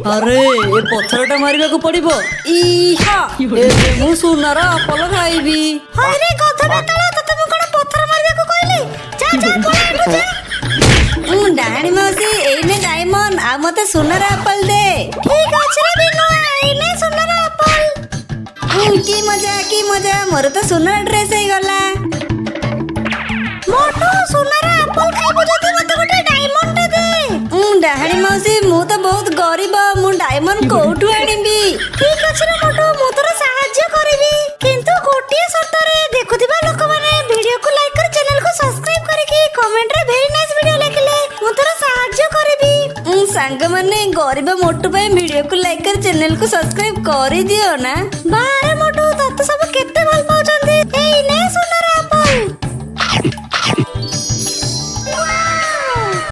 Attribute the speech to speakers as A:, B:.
A: अरे ए पत्थरटा मारिबा को पड़िबो इहा ए मु सुनार अपल खाइबी।
B: अरे गधा बेटाला तते मु कोन पत्थर मारिबा को कहली जा जा पळा जा।
A: डाणी मौसी एने डायमंड आ मते सुनार अपल दे।
B: ठीक अछि रे बिनु एने सुनार अपल।
A: की मजा मोर तो सुनार ड्रेस हे गला।
B: मोटू सुनार अपल खाइबो जदी मते गोटे डायमंड दे।
A: डाणी मौसी मु तो बहुत गरीब मु डायमंड कोठु आनिबी।
B: ठीक अछि रे मोटू मु तोर सहाय्य करबी किंतु गोटे शर्त रे देखुथिबा लोक माने वीडियो को लाइक कर चैनल को सब्सक्राइब करके कमेंट रे वेरी नाइस वीडियो लिखले मु तोर सहाय्य करबी।
A: सांग माने गरीब मोटू पे वीडियो को लाइक कर चैनल को सब्सक्राइब कर दियो ना।
B: बारे मोटू तत सब केते भल पाउचंदी एई ने सुन